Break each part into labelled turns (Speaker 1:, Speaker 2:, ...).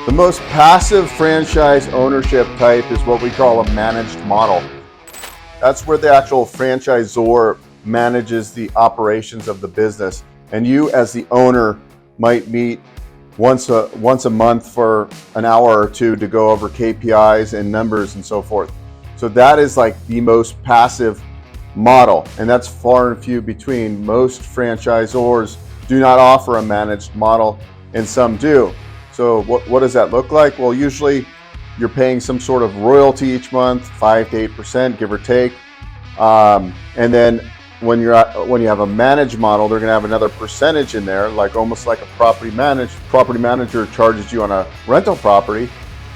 Speaker 1: The most passive franchise ownership type is what we call a managed model. That's where the actual franchisor manages the operations of the business, and you as the owner might meet once a month for an hour or two to go over KPIs and numbers and so forth. So that is like the most passive model, and that's far and few between. Most franchisors do not offer a managed model, and some do. So what does that look like? Well, usually you're paying some sort of royalty each month, 5 to 8%, give or take. And then when you have a managed model, they're going to have another percentage in there, like almost like a property manager charges you on a rental property,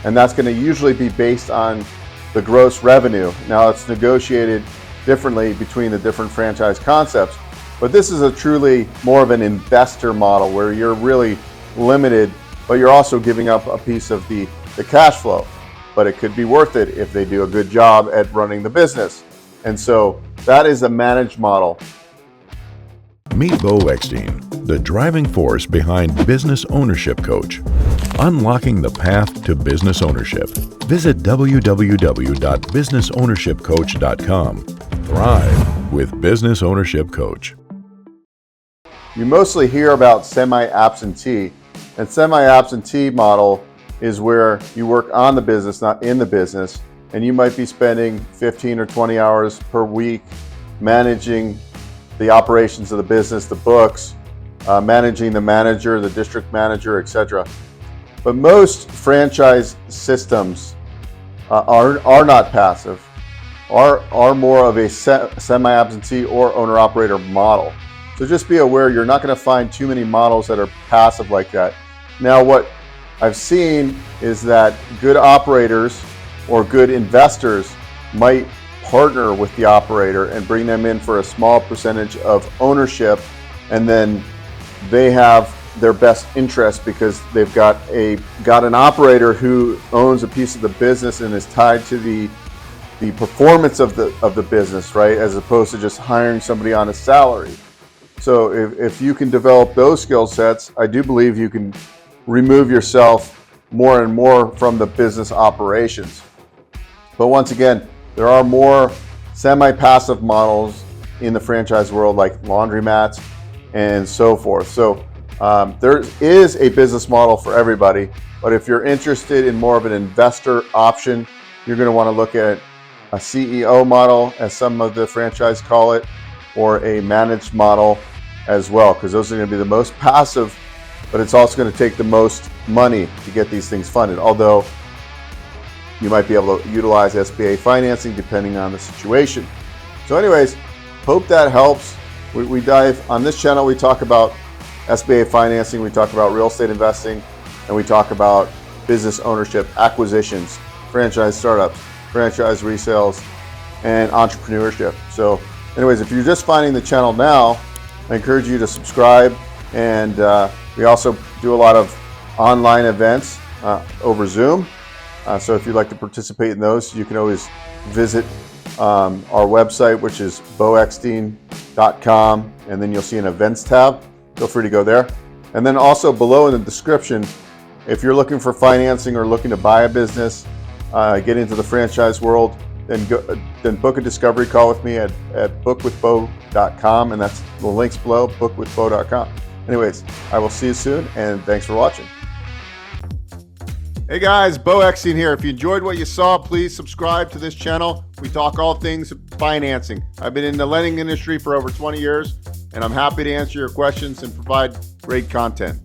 Speaker 1: and that's going to usually be based on the gross revenue. Now it's negotiated differently between the different franchise concepts, but this is a truly more of an investor model where you're really limited, but you're also giving up a piece of the cash flow. But it could be worth it if they do a good job at running the business. And so that is a managed model.
Speaker 2: Meet Beau Eckstein, the driving force behind Business Ownership Coach. Unlocking the path to business ownership. Visit www.businessownershipcoach.com. Thrive with Business Ownership Coach.
Speaker 1: You mostly hear about semi-absentee, and semi-absentee model is where you work on the business, not in the business, and you might be spending 15 or 20 hours per week managing the operations of the business, the books, managing the manager, the district manager, etc. But most franchise systems are not passive, are more of a semi-absentee or owner-operator model. So just be aware, you're not going to find too many models that are passive like that. Now, what I've seen is that good operators or good investors might partner with the operator and bring them in for a small percentage of ownership, and then they have their best interest because they've got an operator who owns a piece of the business and is tied to the performance of the business, right? As opposed to just hiring somebody on a salary. So if you can develop those skill sets, I do believe you can remove yourself more and more from the business operations. But once again, there are more semi-passive models in the franchise world, like laundromats and so forth. So there is a business model for everybody, but if you're interested in more of an investor option, you're going to want to look at a CEO model, as some of the franchise call it, or a managed model as well, because those are going to be the most passive, but it's also going to take the most money to get these things funded. Although you might be able to utilize SBA financing depending on the situation. So anyways, hope that helps. We dive on this channel, we talk about SBA financing, we talk about real estate investing, and we talk about business ownership, acquisitions, franchise startups, franchise resales, and entrepreneurship. So anyways, if you're just finding the channel now, I encourage you to subscribe, and we also do a lot of online events over Zoom. So if you'd like to participate in those, you can always visit our website, which is beaueckstein.com, and then you'll see an events tab. Feel free to go there. And then also below in the description, if you're looking for financing or looking to buy a business, get into the franchise world, then book a discovery call with me at bookwithbeau.com, and that's the links below, bookwithbeau.com. Anyways, I will see you soon, and thanks for watching. Hey guys, Beau Eckstein here. If you enjoyed what you saw, please subscribe to this channel. We talk all things financing. I've been in the lending industry for over 20 years, and I'm happy to answer your questions and provide great content.